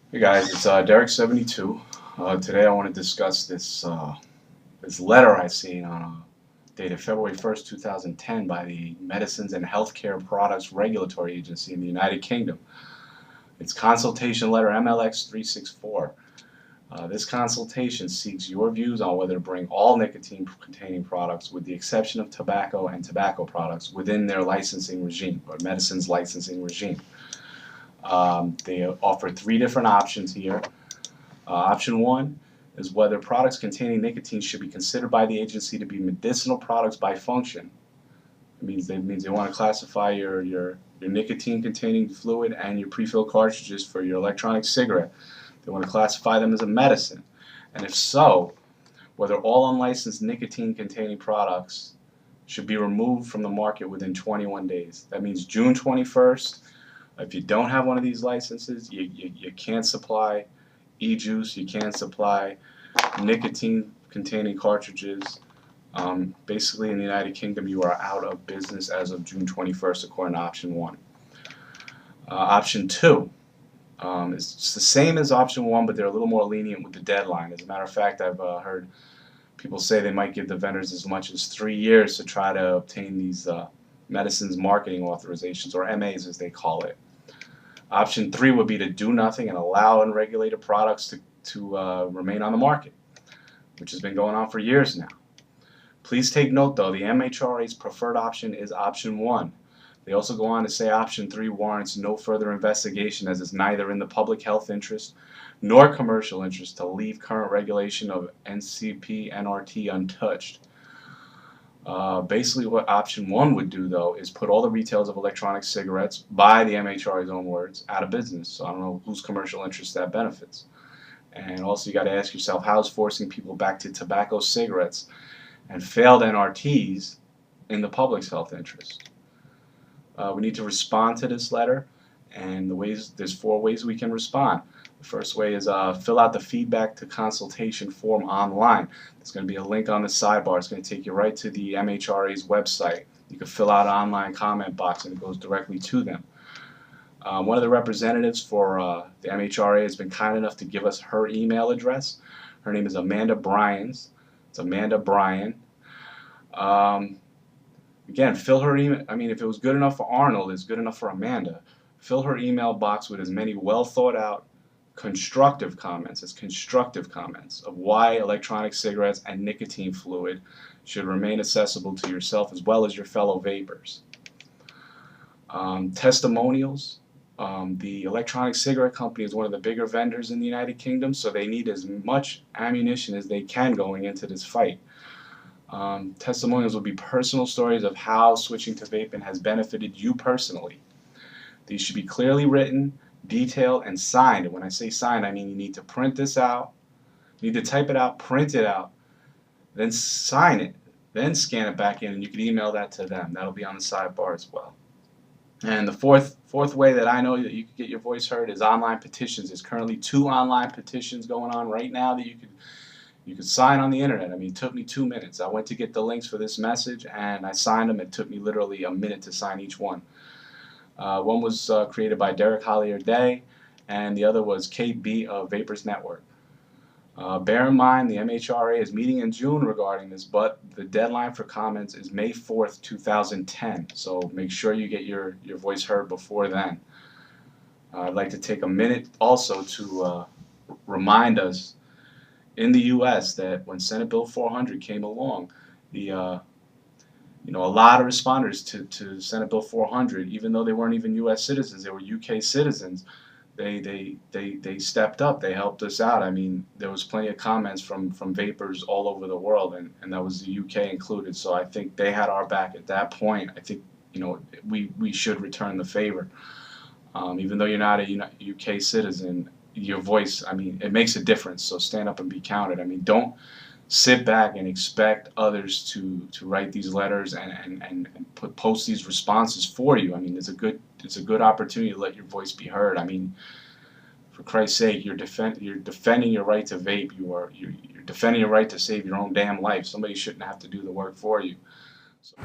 Hey guys, it's Derek72. Today I want to discuss this letter I seen dated February 1st, 2010 by the Medicines and Healthcare Products Regulatory Agency in the United Kingdom. It's consultation letter MLX 364. This consultation seeks your views on whether to bring all nicotine-containing products, with the exception of tobacco and tobacco products, within their licensing regime, or medicines licensing regime. They offer three different options here. Option one is whether products containing nicotine should be considered by the agency to be medicinal products by function. It means they want to classify your nicotine-containing fluid and your pre-filled cartridges for your electronic cigarette. They want to classify them as a medicine. And if so, whether all unlicensed nicotine-containing products should be removed from the market within 21 days. That means June 21st. If you don't have one of these licenses, you can't supply e-juice, you can't supply nicotine-containing cartridges. Basically, in the United Kingdom, you are out of business as of June 21st, according to option one. Option two is the same as option one, but they're a little more lenient with the deadline. As a matter of fact, I've heard people say they might give the vendors as much as 3 years to try to obtain these medicines marketing authorizations, or MAs as they call it. Option three would be to do nothing and allow unregulated products to remain on the market, which has been going on for years now. Please take note, though, the MHRA's preferred option is option one. They also go on to say option three warrants no further investigation, as it's neither in the public health interest nor commercial interest to leave current regulation of NCP NRT untouched. Basically what option one would do, though, is put all the retailers of electronic cigarettes, by the MHRA's own words, out of business. So I don't know whose commercial interest that benefits. And also you got to ask yourself, how is forcing people back to tobacco cigarettes and failed NRTs in the public's health interest? We need to respond to this letter, and there's 4 ways we can respond. The first way is fill out the feedback to consultation form online. There's going to be a link on the sidebar. It's going to take you right to the MHRA's website. You can fill out an online comment box, and it goes directly to them. One of the representatives for the MHRA has been kind enough to give us her email address. Her name is Amanda Bryans. It's Amanda Bryan. Again, fill her email. I mean, if it was good enough for Arnold, it's good enough for Amanda. Fill her email box with as many well thought out constructive comments of why electronic cigarettes and nicotine fluid should remain accessible to yourself as well as your fellow vapors. Testimonials. The electronic cigarette company is one of the bigger vendors in the United Kingdom, so they need as much ammunition as they can going into this fight. Testimonials will be personal stories of how switching to vaping has benefited you personally. These should be clearly written, detailed, and signed. And when I say signed, I mean you need to print this out, you need to type it out, print it out, then sign it, then scan it back in, and you can email that to them. That'll be on the sidebar as well. And the fourth way that I know that you can get your voice heard is online petitions. There's currently 2 online petitions going on right now that you could sign on the internet. I mean, it took me 2 minutes. I went to get the links for this message, and I signed them. It took me literally a minute to sign each one. One was created by Derek Hollier Day, and the other was Kate B. of Vapors Network. Bear in mind, the MHRA is meeting in June regarding this, but the deadline for comments is May 4th, 2010. So make sure you get your voice heard before then. I'd like to take a minute also to remind us in the U.S. that when Senate Bill 400 came along, a lot of responders to Senate Bill 400, even though they weren't even U.S. citizens, they were UK citizens, they stepped up, they helped us out. I mean, there was plenty of comments from vapors all over the world, and that was the UK included, so I think they had our back at that point. I think, we should return the favor. Even though you're not a UK citizen, your voice, I mean, it makes a difference, so stand up and be counted. I mean, don't sit back and expect others to write these letters and post these responses for you. I mean, it's a good opportunity to let your voice be heard. I mean, for Christ's sake, you're defending your right to vape. You're defending your right to save your own damn life. Somebody shouldn't have to do the work for you. So.